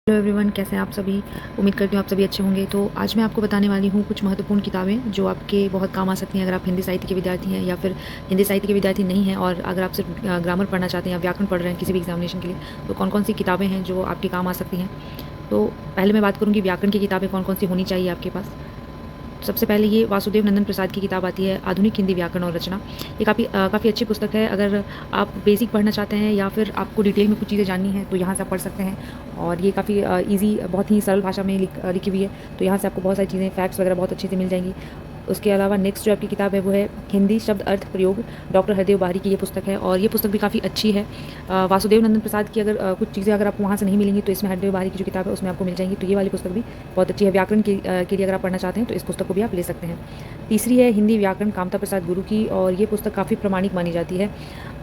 Hello everyone, कैसे हैं आप सभी। उम्मीद करती हूँ आप सभी अच्छे होंगे। तो आज मैं आपको बताने वाली हूँ कुछ महत्वपूर्ण किताबें जो आपके बहुत काम आ सकती हैं अगर आप हिंदी साहित्य के विद्यार्थी हैं या फिर हिंदी साहित्य के विद्यार्थी नहीं हैं और अगर आप सिर्फ ग्रामर पढ़ना चाहते हैं या व्याकरण पढ़ रहे हैं किसी भी एग्जामिनेशन के लिए, तो कौन कौन सी किताबें हैं जो आपके काम आ सकती हैं। तो पहले मैं बात करूँगी व्याकरण की किताबें कौन कौन सी होनी चाहिए आपके पास। सबसे पहले ये वासुदेव नंदन प्रसाद की किताब आती है आधुनिक हिंदी व्याकरण और रचना। ये काफ़ी अच्छी पुस्तक है। अगर आप बेसिक पढ़ना चाहते हैं या फिर आपको डिटेल में कुछ चीज़ें जाननी है तो यहाँ से आप पढ़ सकते हैं। और ये काफ़ी ईज़ी, बहुत ही सरल भाषा में लिखी हुई है, तो यहाँ से आपको बहुत सारी चीज़ें, फैक्ट्स वगैरह बहुत अच्छे से मिल जाएंगी। उसके अलावा नेक्स्ट जो आपकी किताब है वो है हिंदी शब्द अर्थ प्रयोग, डॉक्टर हरदेव बाहरी की ये पुस्तक है और ये पुस्तक भी काफ़ी अच्छी है। वासुदेव नंदन प्रसाद की अगर कुछ चीज़ें अगर आपको वहाँ से नहीं मिलेंगी तो इसमें हरदेव बाहरी की जो किताब है उसमें आपको मिल जाएंगी। तो ये वाली पुस्तक भी बहुत अच्छी है। व्याकरण के लिए अगर आप पढ़ना चाहते हैं तो इस पुस्तक को भी आप ले सकते हैं। तीसरी है हिंदी व्याकरण कामता प्रसाद गुरु की, और ये पुस्तक काफ़ी प्रमाणिक मानी जाती है।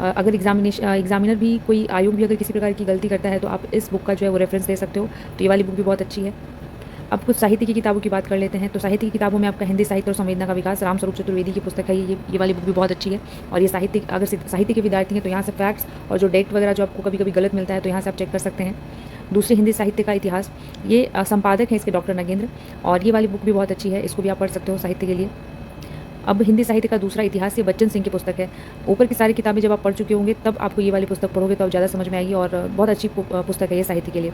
अगर एग्जामिनर भी, कोई आयोग भी अगर किसी प्रकार की गलती करता है तो आप इस बुक का जो है वो रेफरेंस दे सकते हो। तो ये वाली बुक भी बहुत अच्छी है। अब कुछ साहित्य की किताबों की बात कर लेते हैं। तो साहित्य की किताबों में आपका हिंदी साहित्य और संवेदना का विकास, राम स्वरूप चतुर्वेदी की पुस्तक है। ये वाली बुक भी बहुत अच्छी है। और ये अगर साहित्य के विद्यार्थी हैं तो यहाँ से फैक्ट्स और जो डेट वगैरह जो आपको कभी कभी गलत मिलता है तो यहाँ से आप चेक कर सकते हैं। दूसरे हिंदी साहित्य का इतिहास, ये संपादक हैं इसके डॉक्टर नगेंद्र, और ये वाली बुक भी बहुत अच्छी है, इसको भी आप पढ़ सकते हो साहित्य के लिए। अब हिंदी साहित्य का दूसरा इतिहास, ये बच्चन सिंह की पुस्तक है। ऊपर की सारी किताबें जब आप पढ़ चुके होंगे तब आपको ये वाली पुस्तक पढ़ोगे तो आप ज़्यादा समझ में आएगी, और बहुत अच्छी पुस्तक है ये साहित्य के लिए।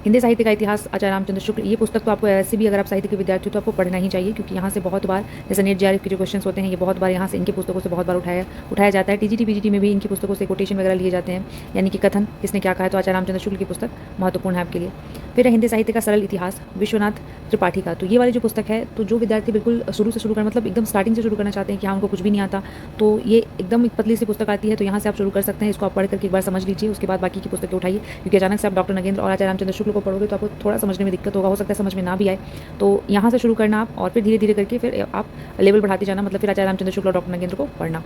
हिंदी साहित्य का इतिहास, आचार्य रामचंद्र शुक्ल, ये पुस्तक तो आपको ऐसे भी अगर आप साहित्य के विद्यार्थी हो तो आपको पढ़ना ही चाहिए, क्योंकि यहाँ से बहुत बार, जैसे नेट जेआरएफ के जो क्वेश्चंस होते हैं ये बहुत बार यहाँ से इनकी पुस्तकों से बहुत बार उठाया जाता है। टीजीटी पीजीटी में भी इनकी पुस्तकों से कोटेशन वगैरह लिए जाते हैं, यानी कि कथन किसने क्या कहा है। तो आचार्य रामचंद्र शुक्ल की पुस्तक महत्वपूर्ण है आपके लिए। फिर है हिंदी साहित्य का सरल इतिहास, विश्वनाथ त्रिपाठी का। तो ये वाली जो पुस्तक है, तो जो विद्यार्थी बिल्कुल शुरू से शुरू करना, मतलब एकदम स्टार्टिंग से शुरू करना चाहते हैं कि हाँ उनको कुछ भी नहीं आता, तो ये एकदम एक पतली सी पुस्तक आती है, तो यहाँ से आप शुरू कर सकते हैं। इसको आप पढ़ करके एक बार समझ लीजिए, उसके बाद बाकी की पुस्तकें उठाइए, क्योंकि अचानक से आप डॉक्टर नगेंद्र और आचार्य रामचंद्र शुक्ल को पढ़ोगे तो आपको थोड़ा समझने में दिक्कत होगा, हो सकता है समझ में ना भी आए। तो यहाँ से शुरू करना आप, और फिर धीरे धीरे करके फिर आप लेवल बढ़ाते जाना, मतलब फिर आचार्य रामचंद्र शुक्ल और डॉक्टर नगेंद्र को पढ़ना।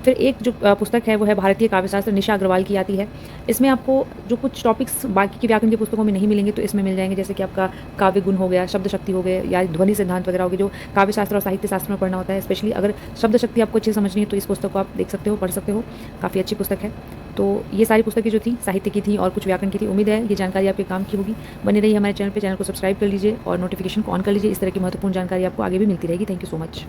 फिर एक जो पुस्तक है वो है भारतीय काव्यशास्त्र, निशा अग्रवाल की आती है। इसमें आपको जो कुछ टॉपिक्स बाकी की व्याकरण की पुस्तकों में नहीं मिलेंगे तो इसमें मिल जाएंगे, जैसे कि आपका काव्य गुण हो गया, शब्द शक्ति हो गए, या ध्वनि सिद्धांत वगैरह हो गए, जो काव्यशास्त्र और साहित्य शास्त्र में पढ़ना होता है। स्पेशली अगर शब्द शक्ति आपको अच्छी समझनी है तो इस पुस्तक को आप देख सकते हो, पढ़ सकते हो, काफ़ी अच्छी पुस्तक है। तो ये सारी पुस्तकें जो थी साहित्य की थी और कुछ व्याकरण की थी। उम्मीद है ये जानकारी आपके काम की होगी। बने रहिए हमारे चैनल को सब्सक्राइब कर लीजिए और नोटिफिकेशन को ऑन कर लीजिए। इस तरह की महत्वपूर्ण जानकारी आपको आगे भी मिलती रहेगी। Thank you so much.